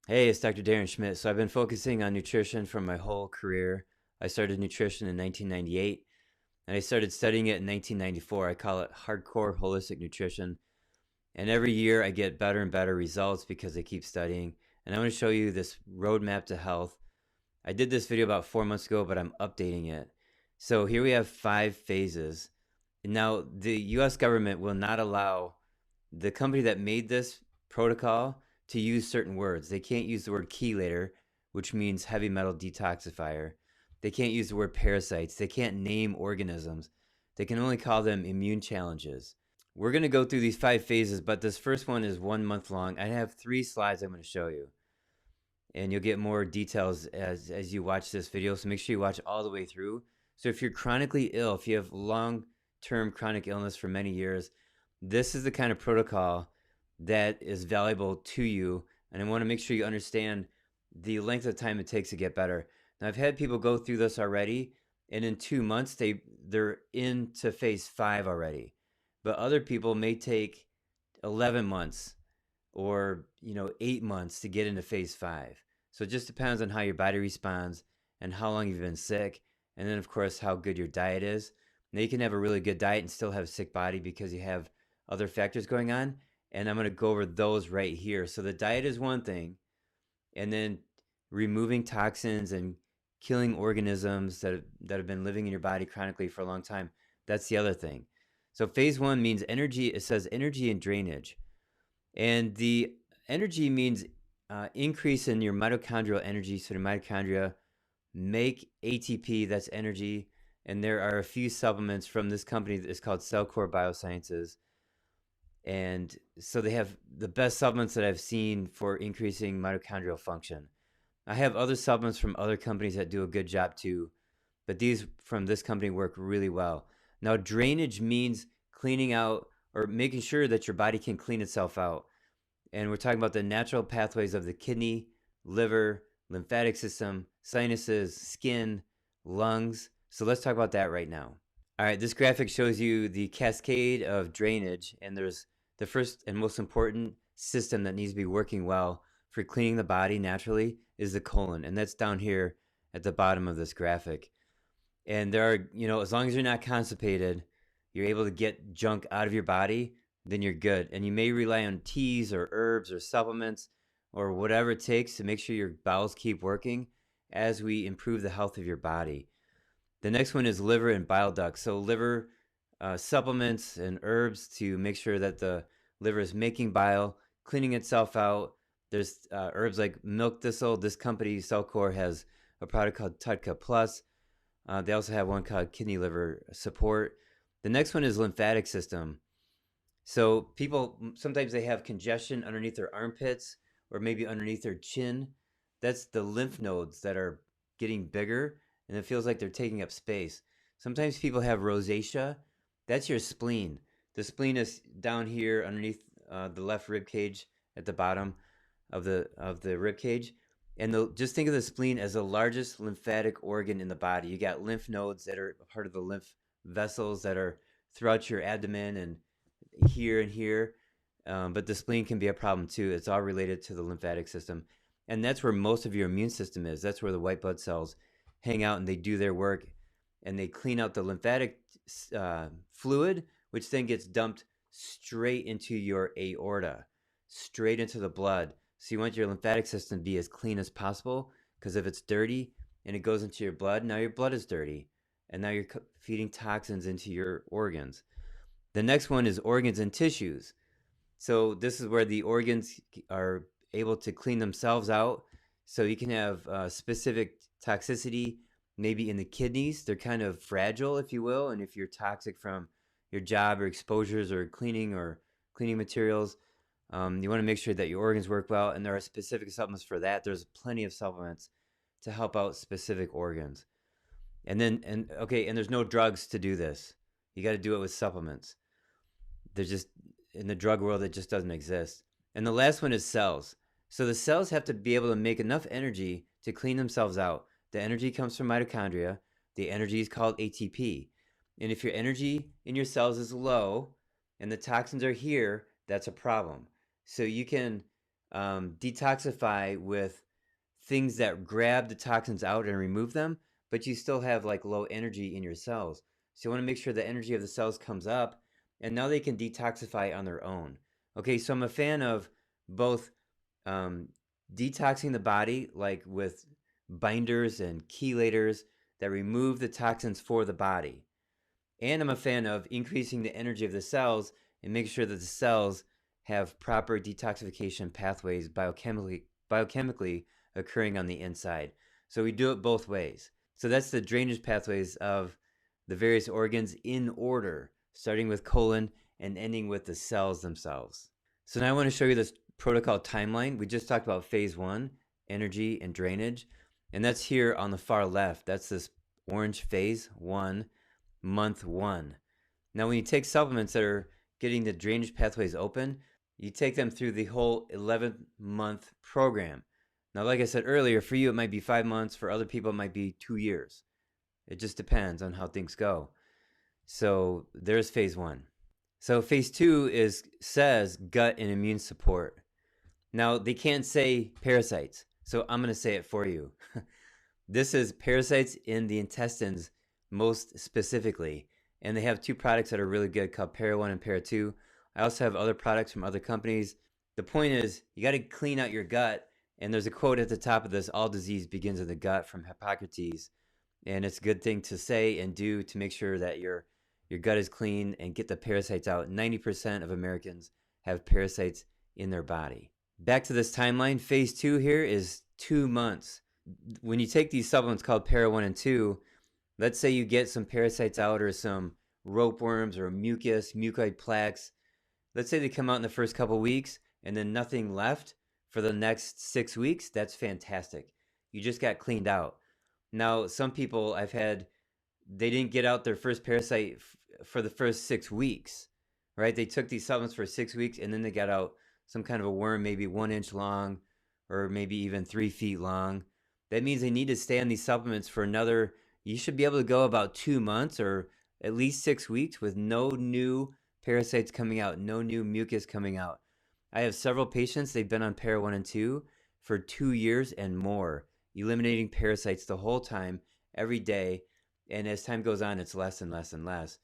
Hey, it's Dr. Darren Schmidt. So I've been focusing on nutrition for my whole career. I started nutrition in 1998 and I started studying it in 1994. I call it hardcore holistic nutrition. And every year I get better and better results because I keep studying. And I want to show you this roadmap to health. I did this video about 4 months ago, but I'm updating it. So here we have 5 phases. Now, the US government will not allow the company that made this protocol to use certain words. They can't use the word chelator, which means heavy metal detoxifier. They can't use the word parasites. They can't name organisms. They can only call them immune challenges. We're going to go through these 5 phases, but this first one is 1 month long. I have 3 slides I'm going to show you, and you'll get more details as you watch this video. So make sure you watch all the way through. So if you're chronically ill, if you have long-term chronic illness for many years, this is the kind of protocol that is valuable to you. And I want to make sure you understand the length of time it takes to get better. Now, I've had people go through this already, and in 2 months, they're into phase 5 already. But other people may take 11 months or 8 months to get into phase 5. So it just depends on how your body responds and how long you've been sick, and then of course how good your diet is. Now you can have a really good diet and still have a sick body because you have other factors going on, and I'm going to go over those right here. So the diet is one thing, and then removing toxins and killing organisms that have been living in your body chronically for a long time, that's the other thing. So phase 1 means energy. It says energy and drainage. And the energy means increase in your mitochondrial energy. So the mitochondria make ATP, that's energy. And there are a few supplements from this company that's called Cellcore Biosciences. And so they have the best supplements that I've seen for increasing mitochondrial function. I have other supplements from other companies that do a good job too, but these from this company work really well. Now, drainage means cleaning out or making sure that your body can clean itself out. And we're talking about the natural pathways of the kidney, liver, lymphatic system, sinuses, skin, lungs. So let's talk about that right now. All right, this graphic shows you the cascade of drainage, and there's the first and most important system that needs to be working well for cleaning the body naturally is the colon, and that's down here at the bottom of this graphic. And there are, as long as you're not constipated, you're able to get junk out of your body, then you're good. And you may rely on teas or herbs or supplements or whatever it takes to make sure your bowels keep working as we improve the health of your body. The next one is liver and bile ducts. So liver supplements and herbs to make sure that the liver is making bile, cleaning itself out. There's herbs like milk thistle. This company, Cellcore, has a product called Tutka Plus. They also have one called kidney liver support. The next one is lymphatic system. So people, sometimes they have congestion underneath their armpits or maybe underneath their chin. That's the lymph nodes that are getting bigger, and it feels like they're taking up space. Sometimes people have rosacea. That's your spleen. The spleen is down here underneath the left rib cage at the bottom of the rib cage. And just think of the spleen as the largest lymphatic organ in the body. You got lymph nodes that are part of the lymph vessels that are throughout your abdomen and here and here. But the spleen can be a problem too. It's all related to the lymphatic system. And that's where most of your immune system is. That's where the white blood cells hang out and they do their work and they clean out the lymphatic fluid, which then gets dumped straight into your aorta, straight into the blood. So you want your lymphatic system to be as clean as possible, because if it's dirty and it goes into your blood, now your blood is dirty. And now you're feeding toxins into your organs. The next one is organs and tissues. So this is where the organs are able to clean themselves out. So you can have specific toxicity maybe in the kidneys. They're kind of fragile, if you will. And if you're toxic from your job or exposures or cleaning materials, you want to make sure that your organs work well. And there are specific supplements for that. There's plenty of supplements to help out specific organs. And there's no drugs to do this. You got to do it with supplements. There's just, in the drug world, it just doesn't exist. And the last one is cells. So the cells have to be able to make enough energy to clean themselves out. The energy comes from mitochondria. The energy is called ATP. And if your energy in your cells is low and the toxins are here, that's a problem. So you can detoxify with things that grab the toxins out and remove them, but you still have like low energy in your cells. So you want to make sure the energy of the cells comes up, and now they can detoxify on their own. Okay, so I'm a fan of both um, detoxing the body, like with binders and chelators that remove the toxins for the body. And I'm a fan of increasing the energy of the cells and make sure that the cells have proper detoxification pathways biochemically occurring on the inside. So we do it both ways. So that's the drainage pathways of the various organs in order, starting with colon and ending with the cells themselves. So now I want to show you this protocol timeline. We just talked about phase 1, energy and drainage, and that's here on the far left. That's this orange phase 1, month 1. Now when you take supplements that are getting the drainage pathways open, you take them through the whole 11-month program. Now, like I said earlier, for you it might be 5 months, for other people it might be 2 years. It just depends on how things go. So there's phase 1. So phase 2 says gut and immune support. Now they can't say parasites, so I'm going to say it for you. This is parasites in the intestines most specifically, and they have 2 products that are really good called Para 1 and Para 2. I also have other products from other companies. The point is, you got to clean out your gut, and there's a quote at the top of this: all disease begins in the gut, from Hippocrates. And it's a good thing to say and do to make sure that your gut is clean and get the parasites out. 90% of Americans have parasites in their body. Back to this timeline, phase 2 here is 2 months. When you take these supplements called Para 1 and 2, let's say you get some parasites out or some ropeworms or mucus, mucoid plaques. Let's say they come out in the first couple weeks and then nothing left for the next 6 weeks. That's fantastic. You just got cleaned out. Now, some people I've had, they didn't get out their first parasite for the first 6 weeks, right? They took these supplements for 6 weeks and then they got out some kind of a worm, maybe 1 inch long or maybe even 3 feet long. That means they need to stay on these supplements for another, you should be able to go about 2 months or at least 6 weeks with no new parasites coming out, no new mucus coming out. I have several patients, they've been on Para 1 and 2 for 2 years and more, eliminating parasites the whole time, every day. And as time goes on, it's less and less and less.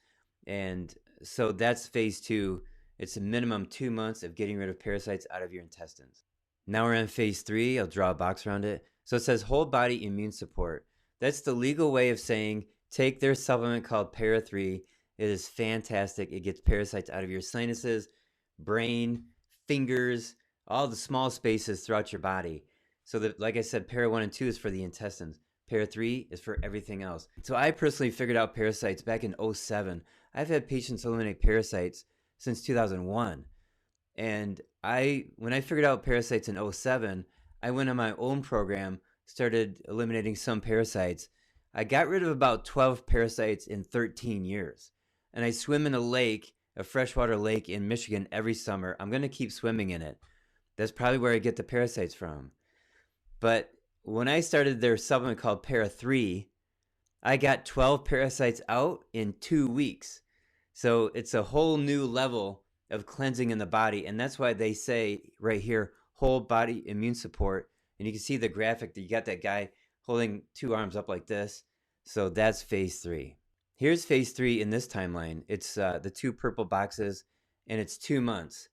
And so that's phase 2. It's a minimum 2 months of getting rid of parasites out of your intestines. Now we're in phase 3. I'll draw a box around it. So it says whole body immune support. That's the legal way of saying take their supplement called Para 3. It is fantastic. It gets parasites out of your sinuses, brain, fingers, all the small spaces throughout your body. So that, like I said, Para 1 and 2 is for the intestines. Para 3 is for everything else. So I personally figured out parasites back in 2007. I've had patients eliminate parasites since 2001. And when I figured out parasites in 2007, I went on my own program, started eliminating some parasites. I got rid of about 12 parasites in 13 years. And I swim in a lake, a freshwater lake in Michigan every summer. I'm going to keep swimming in it. That's probably where I get the parasites from. But when I started their supplement called Para 3, I got 12 parasites out in 2 weeks. So it's a whole new level of cleansing in the body. And that's why they say right here, whole body immune support. And you can see the graphic that you got that guy holding 2 arms up like this. So that's phase 3. Here's phase 3 in this timeline. It's the 2 purple boxes, and it's 2 months.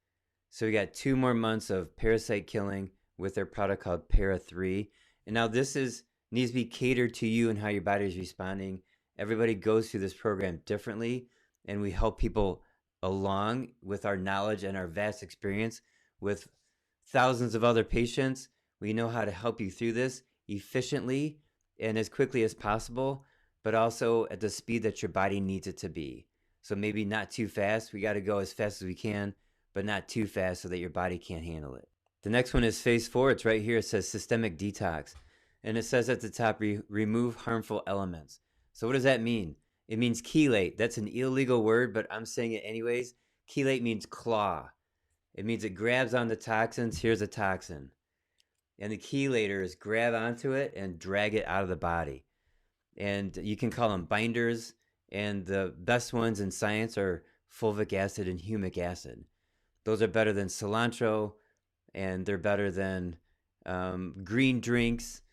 So we got 2 more months of parasite killing with their product called Para 3. And now this needs to be catered to you and how your body is responding. Everybody goes through this program differently, and we help people along with our knowledge and our vast experience with thousands of other patients. We know how to help you through this efficiently and as quickly as possible, but also at the speed that your body needs it to be. So maybe not too fast. We got to go as fast as we can, but not too fast so that your body can't handle it. The next one is phase 4. It's right here. It says systemic detox. And it says at the top, remove harmful elements. So what does that mean? It means chelate. That's an illegal word, but I'm saying it anyways. Chelate means claw. It means it grabs on the toxins. Here's a toxin. And the chelators grab onto it and drag it out of the body. And you can call them binders. And the best ones in science are fulvic acid and humic acid. Those are better than cilantro and they're better than green drinks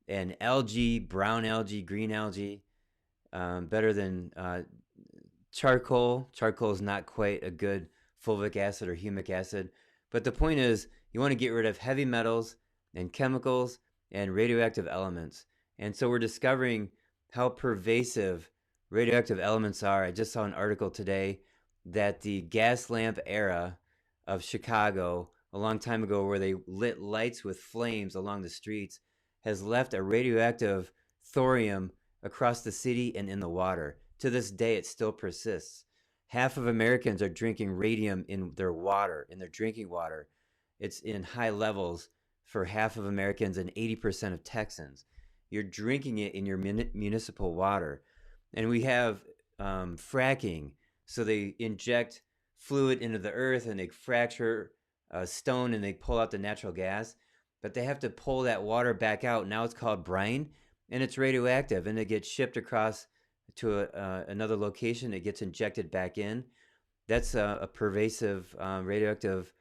and algae, brown algae, green algae, better than charcoal. Charcoal is not quite a good fulvic acid or humic acid. But the point is, you want to get rid of heavy metals and chemicals and radioactive elements. And so we're discovering how pervasive radioactive elements are. I just saw an article today that the gas lamp era of Chicago, a long time ago, where they lit lights with flames along the streets, has left a radioactive thorium across the city and in the water. To this day, it still persists. Half of Americans are drinking radium in their water, in their drinking water. It's in high levels for half of Americans and 80% of Texans. You're drinking it in your municipal water. And we have fracking. So they inject fluid into the earth and they fracture a stone and they pull out the natural gas. But they have to pull that water back out. Now it's called brine, and it's radioactive, and it gets shipped across to another location. It gets injected back in. That's a pervasive radioactive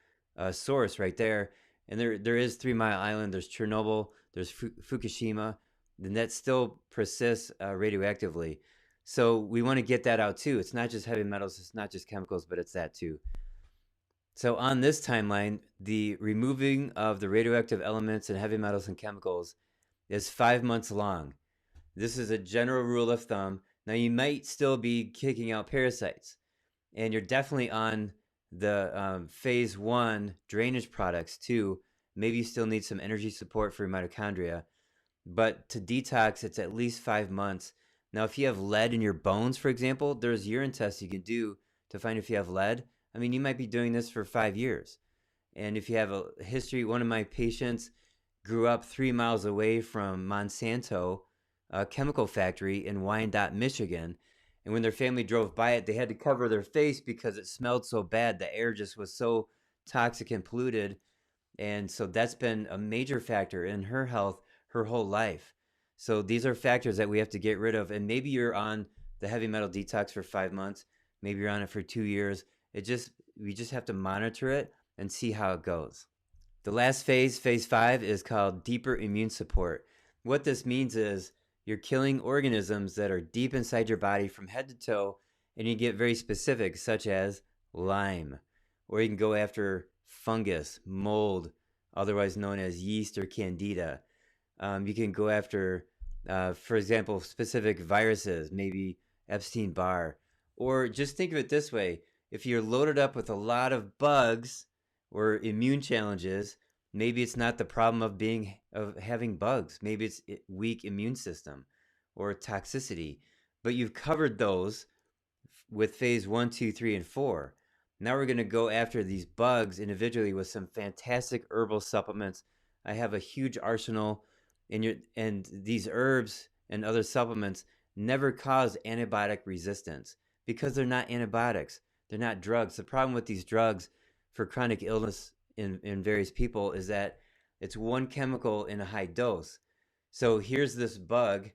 source right there. And there is 3 Mile Island, there's Chernobyl, there's Fukushima, and that still persists radioactively. So we want to get that out too. It's not just heavy metals, it's not just chemicals, but it's that too. So on this timeline, the removing of the radioactive elements and heavy metals and chemicals is 5 months long. This is a general rule of thumb. Now you might still be kicking out parasites, and you're definitely on the phase 1 drainage products too. Maybe you still need some energy support for your mitochondria, but to detox, it's at least 5 months. Now, if you have lead in your bones, for example, there's urine tests you can do to find if you have lead. I mean, you might be doing this for 5 years. And if you have a history, one of my patients grew up 3 miles away from Monsanto, a chemical factory in Wyandotte, Michigan. And when their family drove by it, they had to cover their face because it smelled so bad. The air just was so toxic and polluted. And so that's been a major factor in her health her whole life. So these are factors that we have to get rid of. And maybe you're on the heavy metal detox for 5 months. Maybe you're on it for 2 years. We just have to monitor it and see how it goes. The last phase, phase 5, is called deeper immune support. What this means is you're killing organisms that are deep inside your body from head to toe, and you get very specific, such as Lyme, or you can go after fungus, mold, otherwise known as yeast or candida. You can go after, for example, specific viruses, maybe Epstein-Barr. Or just think of it this way. If you're loaded up with a lot of bugs or immune challenges, maybe it's not the problem of having bugs. Maybe it's weak immune system or toxicity. But you've covered those with phase 1, 2, 3, and 4. Now we're going to go after these bugs individually with some fantastic herbal supplements. I have a huge arsenal, and these herbs and other supplements never cause antibiotic resistance because they're not antibiotics. They're not drugs. The problem with these drugs for chronic illness in various people is that it's one chemical in a high dose. So here's this bug,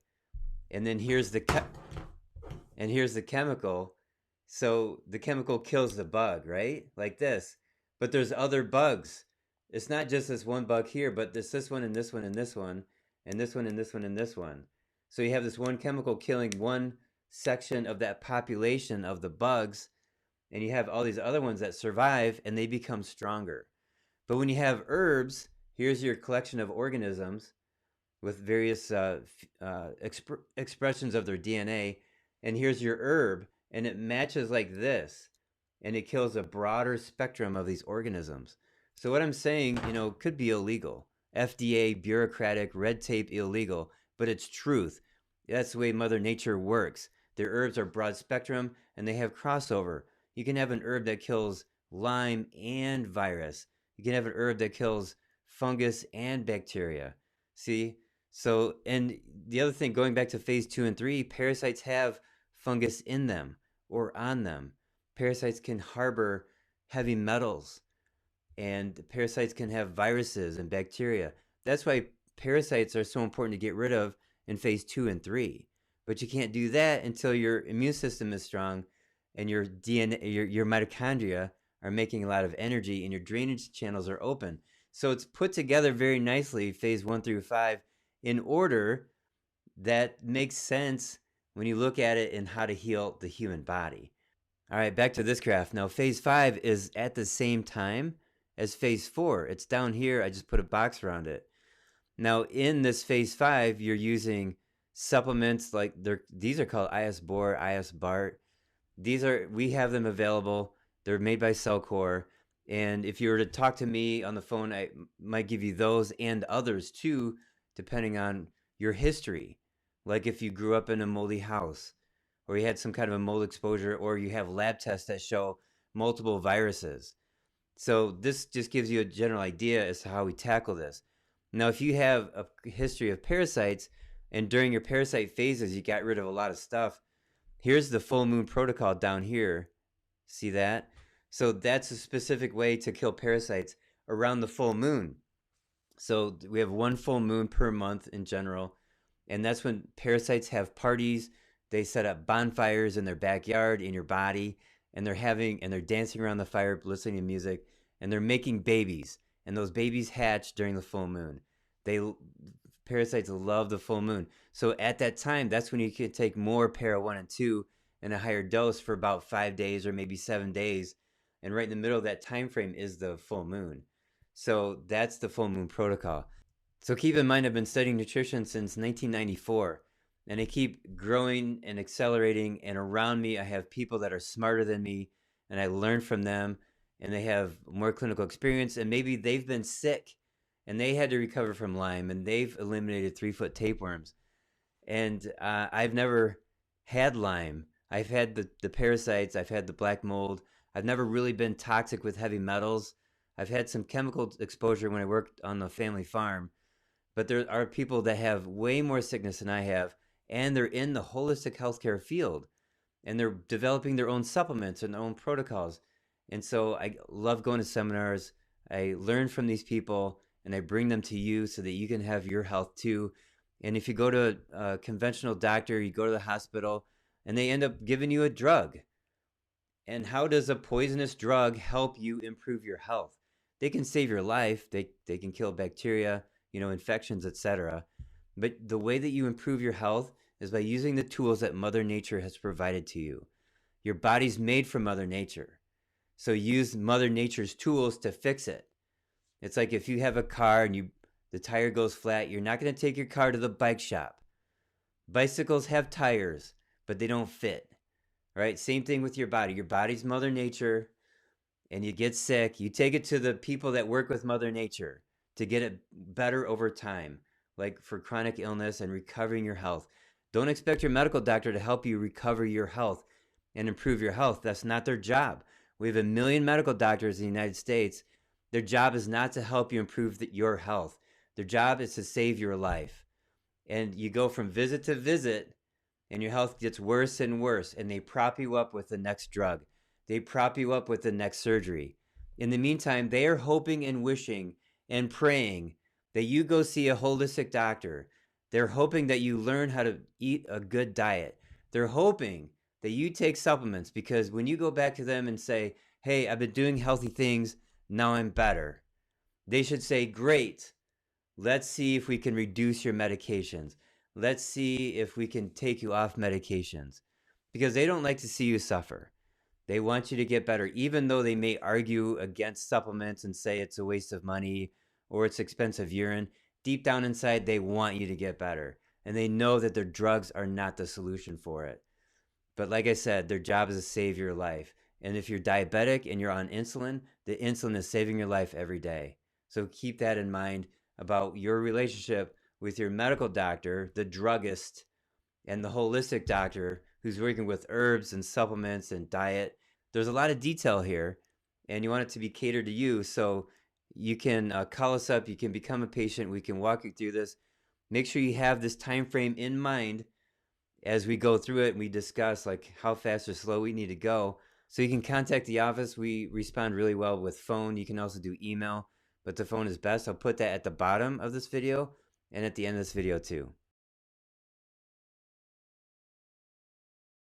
and then here's the chemical. So the chemical kills the bug, right? Like this. But there's other bugs. It's not just this one bug here, but there's this one and this one and this one and this one and this one and this one. So you have this one chemical killing one section of that population of the bugs, and you have all these other ones that survive and they become stronger. But when you have herbs, here's your collection of organisms with various expressions of their DNA, and here's your herb, and it matches like this, and it kills a broader spectrum of these organisms. So what I'm saying, could be illegal. FDA, bureaucratic, red tape, illegal, but it's truth. That's the way Mother Nature works. Their herbs are broad spectrum, and they have crossover. You can have an herb that kills Lyme and virus. You can have an herb that kills fungus and bacteria. See? So, and the other thing, going back to phase 2 and 3, parasites have fungus in them or on them. Parasites can harbor heavy metals, and parasites can have viruses and bacteria. That's why parasites are so important to get rid of in phase 2 and 3. But you can't do that until your immune system is strong and your DNA, your mitochondria are making a lot of energy and your drainage channels are open. So it's put together very nicely, phase 1 through 5, in order that makes sense when you look at it in how to heal the human body. All right, back to this graph. Now, phase 5 is at the same time as phase 4. It's down here. I just put a box around it. Now, in this phase 5, you're using supplements like these are called Arbor, Bart. We have them available. They're made by Cellcore. And if you were to talk to me on the phone, I might give you those and others too, depending on your history. Like if you grew up in a moldy house, or you had some kind of a mold exposure, or you have lab tests that show multiple viruses. So this just gives you a general idea as to how we tackle this. Now, if you have a history of parasites, and during your parasite phases, you got rid of a lot of stuff, here's the full moon protocol down here. See that? So that's a specific way to kill parasites around the full moon. So we have one full moon per month in general, and that's when parasites have parties. They set up bonfires in their backyard, in your body, and they're dancing around the fire, listening to music, and they're making babies, and those babies hatch during the full moon. Parasites love the full moon. So at that time, that's when you can take more para 1 and 2 in a higher dose for about 5 days or maybe 7 days. And right in the middle of that time frame is the full moon. So that's the full moon protocol. So keep in mind, I've been studying nutrition since 1994, and I keep growing and accelerating. And around me, I have people that are smarter than me, and I learn from them, and they have more clinical experience, and maybe they've been sick and they had to recover from Lyme, and they've eliminated 3-foot tapeworms. And I've never had Lyme. I've had the parasites. I've had the black mold. I've never really been toxic with heavy metals. I've had some chemical exposure when I worked on the family farm. But there are people that have way more sickness than I have, and they're in the holistic healthcare field, and they're developing their own supplements and their own protocols. And so I love going to seminars. I learn from these people, and I bring them to you so that you can have your health too. And if you go to a conventional doctor, you go to the hospital, and they end up giving you a drug. And how does a poisonous drug help you improve your health? They can save your life. They can kill bacteria, infections, etc. But the way that you improve your health is by using the tools that Mother Nature has provided to you. Your body's made from Mother Nature. So use Mother Nature's tools to fix it. It's like if you have a car and the tire goes flat, you're not going to take your car to the bike shop. Bicycles have tires, but they don't fit. Right? Same thing with your body. Your body's Mother Nature, and you get sick. You take it to the people that work with Mother Nature to get it better over time, like for chronic illness and recovering your health. Don't expect your medical doctor to help you recover your health and improve your health. That's not their job. We have 1 million medical doctors in the United States. Their job is not to help you improve your health. Their job is to save your life. And you go from visit to visit, and your health gets worse and worse, and they prop you up with the next drug. They prop you up with the next surgery. In the meantime, they are hoping and wishing and praying that you go see a holistic doctor. They're hoping that you learn how to eat a good diet. They're hoping that you take supplements, because when you go back to them and say, hey, I've been doing healthy things, now I'm better, they should say, great, let's see if we can reduce your medications. Let's see if we can take you off medications, because they don't like to see you suffer. They want you to get better, even though they may argue against supplements and say it's a waste of money or it's expensive urine. Deep down inside, they want you to get better, and they know that their drugs are not the solution for it. But like I said, their job is to save your life. And if you're diabetic and you're on insulin, the insulin is saving your life every day. So keep that in mind about your relationship with your medical doctor, the druggist, and the holistic doctor who's working with herbs and supplements and diet. There's a lot of detail here, and you want it to be catered to you. So you can call us up. You can become a patient. We can walk you through this. Make sure you have this time frame in mind as we go through it, and we discuss like how fast or slow we need to go. So you can contact the office. We respond really well with phone. You can also do email, but the phone is best. I'll put that at the bottom of this video and at the end of this video too.